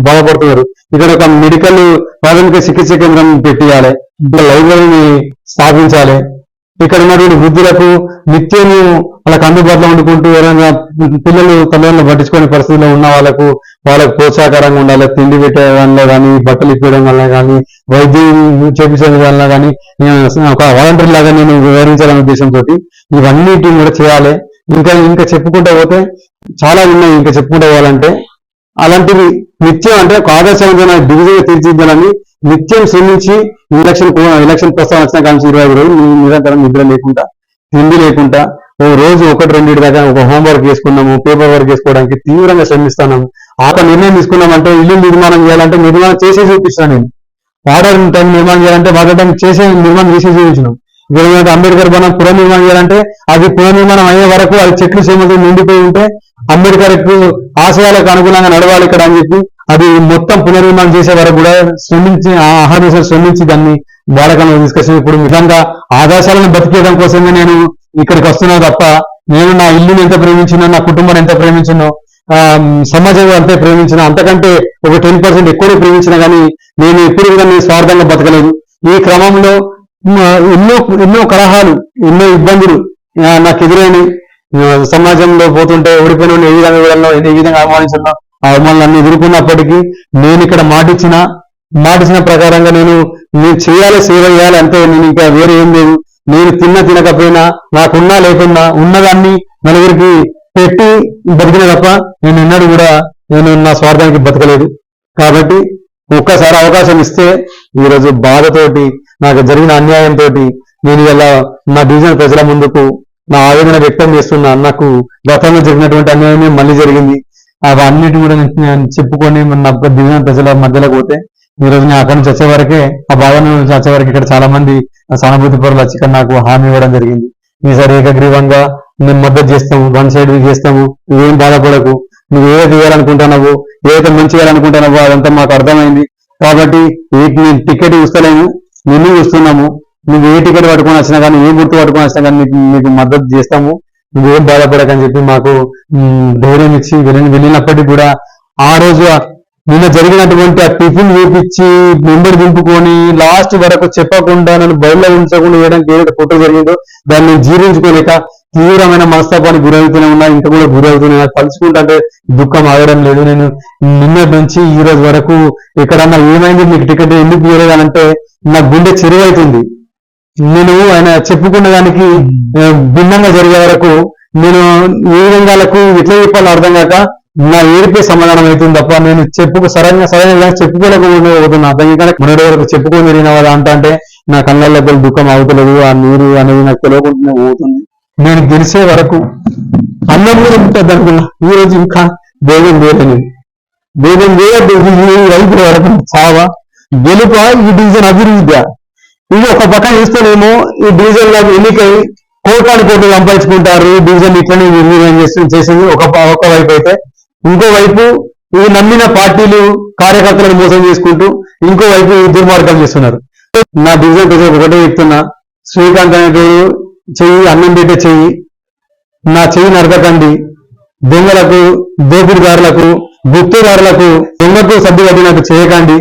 బాధపడుతున్నారు. ఇక్కడ ఒక మెడికల్ ప్రాథమిక చికిత్స కేంద్రం పెట్టియాలి. ఇక్కడ లైబ్రరీని స్థాపించాలి. ఇక్కడ ఉన్నటువంటి వృద్ధులకు నిత్యం వాళ్ళకి అందుబాటులో వండుకుంటూ ఎవరైనా పిల్లలు తల్లిదండ్రులు పట్టించుకునే పరిస్థితిలో ఉన్న వాళ్ళకు ప్రోత్సాహకరంగా ఉండాలి. తిండి పెట్టే వల్ల కానీ, బట్టలు ఇప్పడం వల్ల కానీ, వైద్యం చేపించడం వల్ల కానీ ఒక వాలంటీర్ లాగా నేను వివరించాలనే ఉద్దేశంతో ఇవన్నిటిని కూడా చేయాలి. ఇంకా చెప్పుకుంటూ పోతే చాలా ఉన్నాయి. ఇంకా చెప్పుకుంటూ పోవాలంటే అలాంటివి నిత్యం అంటే ఒక ఆదర్శవంతమైన డివిజన్ తీర్చిదిద్దాలని నిత్యం శ్రమించి ఎలక్షన్ ప్రస్తావన వచ్చిన కానీ 25 రోజులు నిరంతరం నిద్ర లేకుండా, తిండి లేకుండా, ఓ రోజు 1-2 దాకా ఒక హోంవర్క్ చేసుకున్నాము, పేపర్ వర్క్ చేసుకోవడానికి తీవ్రంగా శ్రమిస్తున్నాము. నిర్ణయం తీసుకున్నామంటే ఇల్లు నిర్మాణం చేయాలంటే నిర్మాణం చేసే చూపిస్తాను. నేను వాటర్ టైం నిర్మాణం చేయాలంటే వాటర్ టైం నిర్మాణం చేసే చూపించినాం. అంబేద్కర్ భవనం పునర్నిర్మాణం చేయాలంటే అది పునర్నిర్మాణం అయ్యే వరకు అది చెట్లు చేమతో నిండిపోయి ఉంటే అంబేద్కర్ ఆశయాలకు అనుగుణంగా నడవాలి ఇక్కడ అని చెప్పి అది మొత్తం పునర్నిర్మాణం చేసే వరకు కూడా శ్రమించి దాన్ని బాలకంలో తీసుకొచ్చి ఇప్పుడు విధంగా ఆదర్శాలను బతికేయడం కోసమే నేను ఇక్కడికి వస్తున్నా తప్ప నేను నా ఇల్లుని ఎంత ప్రేమించినో, నా కుటుంబాన్ని ఎంత ప్రేమించినో, సమాజం అంతే ప్రేమించినా, అంతకంటే ఒక 10% ఎక్కువ ప్రేమించినా కానీ నేను ఎప్పుడు కూడా స్వార్థంగా బతకలేదు. ఈ క్రమంలో ఎన్నో కలహాలు, ఎన్నో ఇబ్బందులు నాకు ఎదురైనవి. సమాజంలో పోతుంటే ఓడిపోయిన ఏ విధంగా వెళ్ళాలో, ఏ విధంగా అవమానించాలో ఆ అవమానాలన్నీ ఎదుర్కొన్నప్పటికీ నేను ఇక్కడ మాటిచ్చిన ప్రకారంగా నేను చేయాలి, సేవ చేయాలి అంతే. నేను ఇంకా వేరే ఏం లేదు. నేను తినకపోయినా, నాకున్నా లేకున్నా ఉన్నదాన్ని నలుగురికి పెట్టి బతికిన తప్ప నేను ఎన్నడూ కూడా నేను నా స్వార్థానికి బతకలేదు. కాబట్టి ఒక్కసారి అవకాశం ఇస్తే ఈరోజు బాధతోటి నాకు జరిగిన అన్యాయంతో నేను ఇలా నా డివిజన్ ప్రజల ముందుకు నా ఆవేదన వ్యక్తం చేస్తున్నా. నాకు గతంలో జరిగినటువంటి అన్యాయమే మళ్ళీ జరిగింది. అవన్నిటి కూడా నేను చెప్పుకొని నా డివిజన్ ప్రజల మధ్యలో పోతే ఈరోజు నేను అక్కడి నుంచి వచ్చే వరకే ఆ బాధ నుంచి వచ్చే వరకు ఇక్కడ చాలా మంది సానుభూతి పరులు వచ్చి ఇక్కడ నాకు హామీ ఇవ్వడం జరిగింది. ఈసారి ఏకగ్రీవంగా మేము మద్దతు చేస్తాము, వన్ సైడ్ చేస్తాము, నువ్వేం బాధపడకు, నువ్వు ఏది చేయాలనుకుంటున్నావో ఏదైతే మంచి చేయాలనుకుంటున్నావో అదంతా మాకు అర్థమైంది. కాబట్టి నేను టికెట్ చూస్తలేము, నిన్ను చూస్తున్నాము. నువ్వు ఏ టికెట్ పట్టుకొని వచ్చినా కానీ ఏ గుర్తు పట్టుకొని వచ్చినా కానీ మీకు మద్దతు చేస్తాము, నువ్వేం బాధపడకని చెప్పి మాకు ధైర్యం ఇచ్చి వెళ్ళినప్పటికీ కూడా ఆ రోజు నిన్న జరిగినటువంటి ఆ టిఫిన్ చూపించి మెంబర్ దింపుకొని లాస్ట్ వరకు చెప్పకుండా నన్ను బయట ఉంచకుండా వేయడానికి ఏదైతే ఫోటో జరిగిందో దాన్ని జీర్ణించుకోలేక తీవ్రమైన మనస్తాపానికి గురవుతూనే ఉన్నా, ఇంకా కూడా గురవుతూనే తలుచుకుంటే దుఃఖం ఆగడం లేదు. నేను నిన్నటి నుంచి ఈ రోజు వరకు ఎక్కడన్నా ఏమైంది మీకు టికెట్ ఎందుకు ఇవ్వలేదనంటే నా గుండె చెరువైతుంది. నేను ఆయన చెప్పుకున్న దానికి భిన్నంగా జరిగే వరకు నేను ఏ విధంగాలకు ఎట్లా చెప్పాలో అర్థం కాక నా ఏడిపే సమాధానం అవుతుంది తప్ప నేను సరైన చెప్పుకోలేకపోతున్నా. దానికన్నా మొన్నటి వరకు చెప్పుకొని తిరిగిన అంటే నా కళ్ళల్లో దుఃఖం అవుతలేదు, ఆ నీరు అనేది నాకు తెలియకుండానే పోతుంది. నేను గెలిచే వరకు అన్నం కూడా ఉంటుంది అనుకున్నా. ఈ రోజు ఇంకా భేదం వేయలేదు, భేదం వేయద్దు. ఈ రైతుల వరకు చావా గెలుప ఈ డివిజన్ అభివృద్ధి. ఇది ఒక పక్కన చూస్తేనేమో ఈ డివిజన్ లో ఎన్నికై కోటాను కోట్లు సంపాదించుకుంటారు, డివిజన్ ఇట్లనే నిర్వీర్యం చేసింది ఒక వైపు అయితే, ఇంకోవైపు ఈ నమ్మిన పార్టీలు కార్యకర్తలను మోసం చేసుకుంటూ ఇంకోవైపు దుర్మార్గం చేస్తున్నారు. నా డివిజన్ ప్రజలకు ఒకటే చెప్తున్నా, శ్రీకాంత్ అనే చెయ్యి అన్నం పెట్టే చెయ్యి, నా చెయ్యి నరకకండి. దొంగలకు, దోపిడిదారులకు, గుప్తుదారులకు, దొంగకు సర్ది కట్టినట్టు చేయకండి.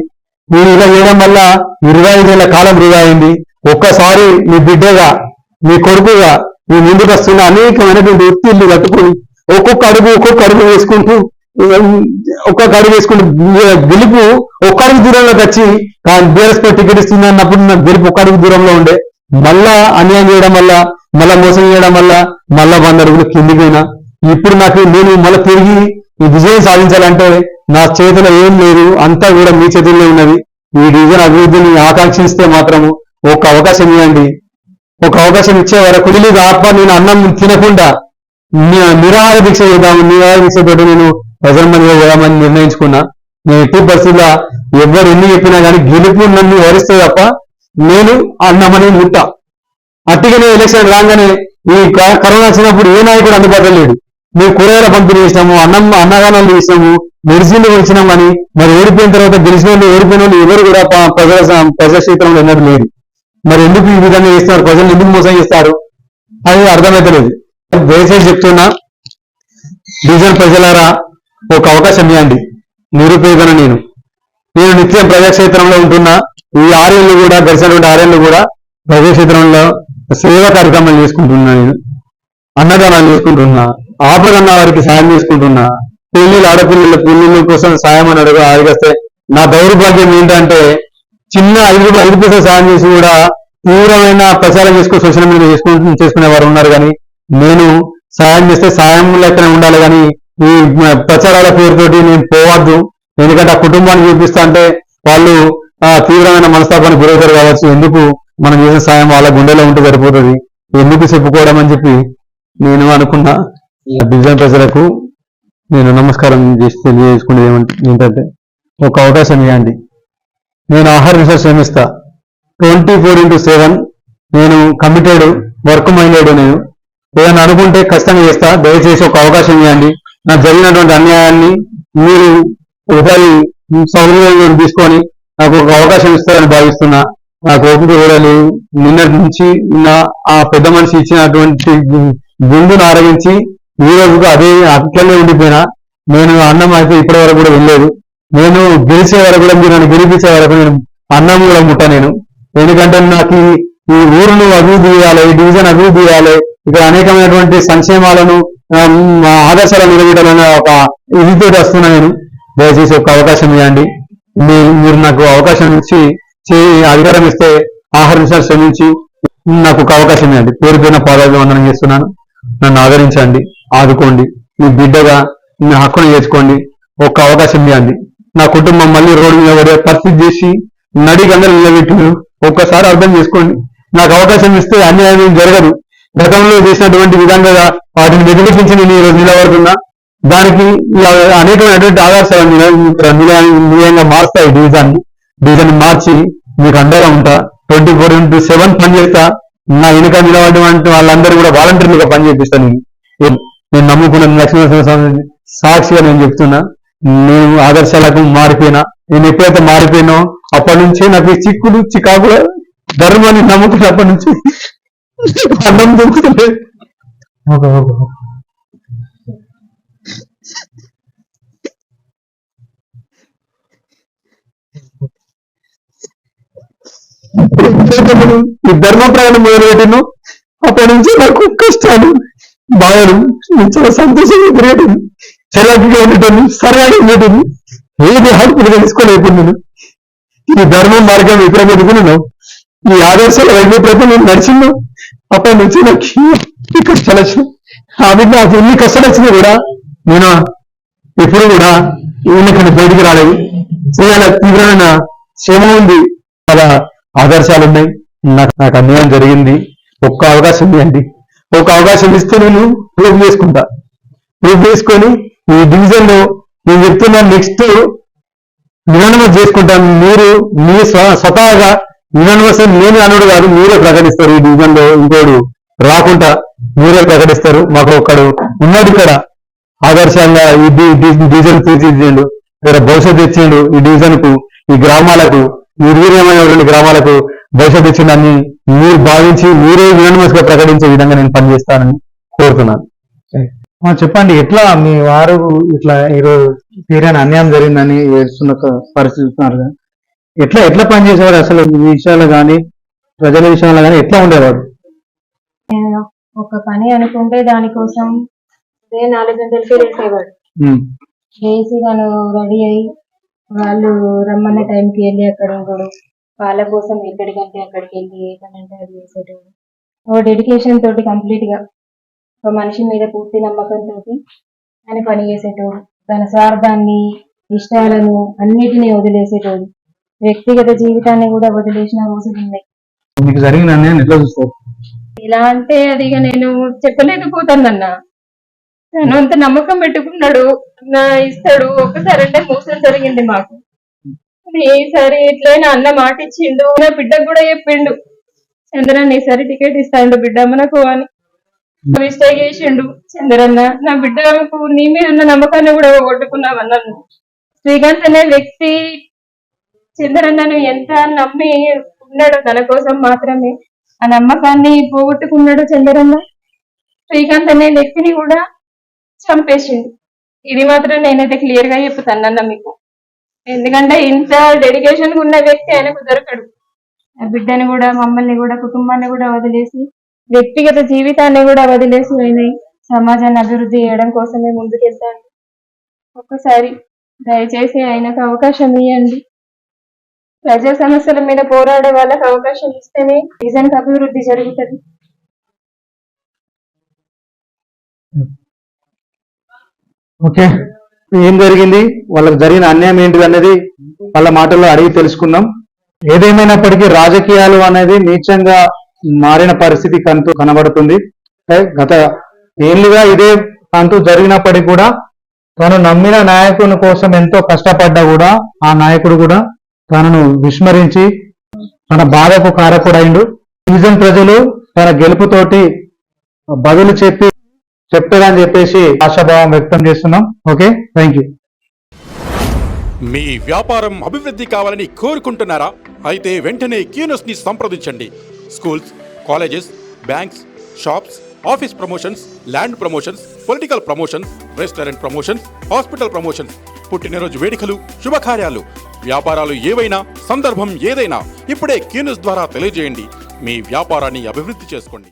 మీరు ఇలా చేయడం వల్ల 25 ఏళ్ల కాలం వృధా అయింది. ఒక్కసారి మీ బిడ్డగా, మీ కొడుకుగా మీ ముందుకు వస్తున్న అనేకమైనటువంటి ఒత్తిళ్లు కట్టుకుని ఒక్కొక్క అడుగు వేసుకుంటూ గెలుపు ఒక్క అడుగు దూరంలోకి వచ్చి బీఆర్ఎస్ టికెట్ ఇస్తుంది అన్నప్పుడు నాకు గెలుపు ఒక్క అడుగు దూరంలో ఉండే. మళ్ళా అన్యాయం చేయడం వల్ల, మళ్ళా మోసం చేయడం వల్ల మళ్ళా 100 అడుగులు కిందికైనా ఇప్పుడు నేను మళ్ళీ తిరిగి ఈ విజయం సాధించాలంటే నా చేతిలో ఏం లేదు, అంతా కూడా మీ చేతుల్లో ఉన్నది. ఈ డివిజన్ అభివృద్ధిని ఆకాంక్షిస్తే మాత్రము ఒక అవకాశం ఇవ్వండి. ఒక అవకాశం ఇచ్చే వరకు నేను అన్నం తినకుండా నిరాహార దీక్ష చేద్దాము. నిరాహార దీక్షతో నేను ప్రజల మధ్య పోదామని నిర్ణయించుకున్నా. నేను ఎట్టి పరిస్థితుల్లో ఎవరు ఎన్ని చెప్పినా కానీ గెలుపు నన్ను వరిస్తే తప్ప నేను అన్నమని ముట్టా. అట్టిగానే ఎలక్షన్ రాగానే ఈ కరోనా వచ్చినప్పుడు ఏ నాయకుడు అందుబాటులో లేడు. మేము కూరగాయల పంపిణీ చేసినాము, అన్నదానాలు చేసినాము, మెడిసిన్లు ఇచ్చినాం. కానీ మరి ఓడిపోయిన తర్వాత గెలిచిన వాళ్ళు, ఓడిపోయిన వాళ్ళు ఎవరు కూడా ప్రజాక్షేత్రంలో ఎన్నడూ లేరు. మరి ఎందుకు ఈ విధంగా చేస్తారు, ప్రజలు ఎందుకు మోసం చేస్తారు అది అర్థమైతలేదు. దయచేసి చెప్తున్నా, డివిజన్ ప్రజలారా ఒక అవకాశం ఇవ్వండి. నిరుపేదను నేను నిత్యం ప్రజాక్షేత్రంలో ఉంటున్నా. ఈ 6 ఏళ్ళు కూడా, గడిచినటువంటి 6 ఏళ్ళు కూడా ప్రజాక్షేత్రంలో సేవా కార్యక్రమాలు చేసుకుంటున్నా. నేను అన్నదానాలు చేసుకుంటున్నా, ఆపదన్న వారికి సాయం చేసుకుంటున్నా. ఆడపిల్లల పెళ్లిళ్ళ కోసం సాయం అని అడిగేస్తే నా దౌర్భాగ్యం ఏంటంటే చిన్న 5 పైసలు సాయం చేసి కూడా తీవ్రమైన ప్రచారం చేసుకుని సోషల్ మీడియా చేసుకునే వారు ఉన్నారు. కానీ నేను సాయం చేస్తే సాయం లెక్కనే ఉండాలి, కానీ ఈ ప్రచారాల పేరుతోటి నేను పోవద్దు. ఎందుకంటే ఆ కుటుంబాన్ని చూపిస్తా అంటే వాళ్ళు తీవ్రమైన మనస్తాపానికి గురవుతారు కావచ్చు. ఎందుకు మనం చేసిన సాయం వాళ్ళ గుండెలో ఉంటే సరిపోతుంది, ఎందుకు చెప్పుకోవడం అని చెప్పి నేను అనుకున్నా. డివిజన్ ప్రజలకు నేను నమస్కారం చేసి తెలియజేసుకునేది ఏంటంటే ఒక అవకాశం ఇవ్వండి. నేను ఆహార రిసోర్స్ శ్రమిస్తా 24/7. నేను కమిటెడ్, వర్క్ మైండెడ్. నేను ఏదైనా అనుకుంటే ఖచ్చితంగా చేస్తా. దయచేసి ఒక అవకాశం ఇవ్వండి. నాకు జరిగినటువంటి అన్యాయాన్ని మీరు ఒకసారి సౌకర్యం తీసుకొని నాకు ఒక అవకాశం ఇస్తారని భావిస్తున్నా. నాకు ఓపిక కూడా లేదు. నిన్నటి నుంచి ఆ పెద్ద మనిషి ఇచ్చినటువంటి గుండును ఆరగించి ఈ రోజు అదే అట్లనే ఉండిపోయినా. నేను అన్నం అయితే ఇప్పటి వరకు కూడా వెళ్ళలేదు. నేను గెలిచే వరకు కూడా, మీరు నన్ను గెలిపించే వరకు నేను అన్నం కూడా ముట్టా. నేను ఎందుకంటే నాకు ఈ ఊరును అభివృద్ధి చేయాలి, ఈ డివిజన్ అభివృద్ధి చేయాలి, ఇక్కడ అనేకమైనటువంటి సంక్షేమాలను, ఆదర్శాలను నిలబెట్టాలనే ఒక ఇదితో వస్తున్నా. నేను దయచేసి ఒక అవకాశం ఇవ్వండి. మీరు నాకు అవకాశం ఇచ్చి అధికారం ఇస్తే ఆహార విషయాలు శ్రమించి నాకు ఒక అవకాశం ఇవ్వండి. పేరు పాదాభివందనం చేస్తున్నాను. నన్ను ఆదరించండి, ఆదుకోండి. మీ బిడ్డగా మీ హక్కును చేసుకోండి, ఒక్క అవకాశం ఇవ్వండి. నా కుటుంబం మళ్ళీ రోడ్డు మీద పడే పరిస్థితి చేసి నడిగందరూ నిలబెట్టిండ్రు. ఒక్కసారి అర్థం చేసుకోండి. నాకు అవకాశం ఇస్తే అన్యాయం ఏం జరగదు. గతంలో చేసినటువంటి విధంగా వాటిని వ్యతిరేకించి నేను ఈరోజు నిలబడుతున్నా. దానికి అనేకమైనటువంటి ఆదర్శాలు నిలయంగా మారుస్తాయి. డివిజన్ మార్చి మీకు అండగా ఉంటా. 24/7 పని చేస్తా. నా వెనుక నిలబడినటువంటి వాళ్ళందరూ కూడా వాలంటీర్లుగా పని చేపిస్తాను. నేను నమ్ముకున్న లక్ష్మీనరసింహస్వామి సాక్షిగా నేను చెప్తున్నా, నేను ఆదర్శాలకు మారిపోయినా. నేను ఎప్పుడైతే మారిపోయినో అప్పటి నుంచే నాకు ఈ చిక్కులు చికాకులు ధర్మాన్ని నమ్ముకున్నప్పటి నుంచి అన్నం దొరుకుతుంది. ఈ ధర్మ ప్రయాణం మొదలుపెట్టిను. అప్పటి నుంచి నాకు కష్టాలు బాధలు చాలా సంతోషంగా తిరగటం, చలాకీగా ఉండటం, సరళంగా ఉండటం, ఏది హక్కులు తెలుసుకోలేకపోతున్నాను. ఈ ధర్మ మార్గం ఎక్కడ పెట్టుకున్నాను, ఈ ఆదర్శాల వైపు ప్రతి నేను నడిచిందో అప్పటి నుంచి నాకు ఈ కష్టాలు వచ్చినాయి. ఆ బిడ్డ నాకు ఎన్ని కష్టాలు వచ్చినా కూడా నేను ఎప్పుడు కూడా ఎన్నికలు బయటికి రాలేదు. చాలా తీవ్రమైన శ్రమ ఉంది, చాలా ఆదర్శాలు ఉన్నాయి. నాకు అన్యాయం జరిగింది. ఒక్క అవకాశం ఇవ్వండి. ఒక అవకాశం ఇస్తే నేను ప్రూఫ్ చేసుకుంటా. ప్రూఫ్ చేసుకొని ఈ డివిజన్ లో నేను చెప్తున్నా నెక్స్ట్ యునానిమస్ చేసుకుంటాను. మీరు మీ స్వతహాగా యునానిమస్ నేను అనుడు కాదు, మీరే ప్రకటిస్తారు. ఈ డివిజన్ లో ఇంకోడు రాకుండా మీరే ప్రకటిస్తారు. మాకు ఒక్కడు ఉన్నాడు ఇక్కడ ఆదర్శంగా ఈ డివిజన్ తీర్చిదిద్దాడు, ఇక్కడ భవిష్యత్తు ఇచ్చిండు. ఈ డివిజన్ కు, ఈ గ్రామాలకు, నిర్వీర్యమైనటువంటి గ్రామాలకు భవిష్యత్తు ఇచ్చిందని మీరు భావించి మీరే యునానిమస్ గా ప్రకటించే విధంగా నేను పనిచేస్తానని కోరుతున్నాను.
చెప్పండి, ఎట్లా మీ వారు ఇట్లా ఈరోజు తీరని అన్యాయం జరిగిందని ఏడుస్తున్న పరిస్థితి ఉన్నారు కదా, ఎట్లా పనిచేసేవాడు అసలు? ఈ విషయాలు కానీ ప్రజల విషయాల్లో కానీ ఎట్లా ఉండేవాడు?
ఒక పని అనుకుంటే దానికోసం 4 గంటలకే లేసేవాడు. లేచి తను రెడీ అయ్యి వాళ్ళు రమ్మన్న టైంకి వెళ్ళి అక్కడ ఉండడు. వాళ్ళ కోసం ఎక్కడికంటే అక్కడికి వెళ్ళి ఏ పని అంటే అది చేసేటోడు. ఒక డెడికేషన్ తోటి కంప్లీట్ గా ఒక మనిషి మీద పూర్తి నమ్మకంతో ఆయన పని చేసేటోడు. తన స్వార్థాన్ని, ఇష్టాలను అన్నిటినీ వదిలేసేటోడు. వ్యక్తిగత జీవితాన్ని కూడా వదిలేసిన రోజులు ఉన్నాయి.
మీకు జరిగిన అన్యాయం ఎట్లా చూస్తారు?
ఇలా అంటే అది ఇక నేను చెప్పలేకపోతానన్న. తను అంత నమ్మకం పెట్టుకున్నాడు, నా ఇస్తాడు. ఒక్కసారి అంటే మోసం జరిగింది మాకు. ఈసారి ఎట్లయినా అన్న మాట ఇచ్చిండు. నా బిడ్డకు కూడా చెప్పిండు, చంద్రన్న ఈసారి టికెట్ ఇస్తాడు బిడ్డ మనకు అని. మిస్టేక్ చేసిండు చంద్రన్న. నా బిడ్డకు నీ మీద ఉన్న నమ్మకాన్ని కూడా కొట్టుకున్నావన్నాను. శ్రీకాంత్ అనే వ్యక్తి చంద్రన్నను ఎంత నమ్మి ఉన్నాడు, తన కోసం మాత్రమే ఆ నమ్మకాన్ని పోగొట్టుకున్నాడు చంద్రన్న. శ్రీకాంత్ అనే వ్యక్తిని కూడా చంపేసిండు. ఇది మాత్రం నేనైతే క్లియర్ గా చెప్తానన్న మీకు. ఎందుకంటే ఇంత డెడికేషన్ ఉన్న వ్యక్తి ఆయనకు దొరకడు. ఆ బిడ్డని కూడా, మమ్మల్ని కూడా, కుటుంబాన్ని కూడా వదిలేసి, వ్యక్తిగత జీవితాన్ని కూడా వదిలేసి ఆయన సమాజాన్ని అభివృద్ధి చేయడం కోసమే ముందుకెళ్తాడు. ఒక్కసారి దయచేసి ఆయనకు అవకాశం ఇవ్వండి. ప్రజా సమస్యల మీద పోరాడే వాళ్ళకి అవకాశం ఇస్తేనే నిజానికి అభివృద్ధి జరుగుతుంది.
ఓకే, ఏం జరిగింది, వాళ్ళకి జరిగిన అన్యాయం ఏంటిది అనేది వాళ్ళ మాటల్లో అడిగి తెలుసుకుందాం. ఏదేమైనప్పటికీ రాజకీయాలు అనేది నీచంగా మారిన పరిస్థితి కనబడుతుంది. గత ఏళ్ళుగా ఇదే అంటూ జరిగినప్పటికీ కూడా తను నమ్మిన నాయకుని కోసం ఎంతో కష్టపడ్డా కూడా ఆ నాయకుడు కూడా తనను విస్మరించి తన బాధకు కారకుడైండు. డివిజన్ ప్రజలు తన గెలుపుతోటి బదులు చెప్తారని చెప్పేసి ఆశాభావం వ్యక్తం చేస్తున్నాం. Okay, thank you.
మీ వ్యాపారం అభివృద్ధి కావాలని కోరుకుంటున్నారా? అయితే వెంటనే క్యూనస్ ని సంప్రదించండి. Schools, colleges, banks, shops, office promotions, land promotions, political promotions, restaurant promotions, hospital promotions, పుట్టినరోజు వేడుకలు, శుభకార్యాలు, వ్యాపారాలు ఏవైనా, సందర్భం ఏదైనా ఇప్పుడే క్యూనస్ ద్వారా తెలియజేయండి. మీ వ్యాపారాన్ని అభివృద్ధి చేసుకోండి.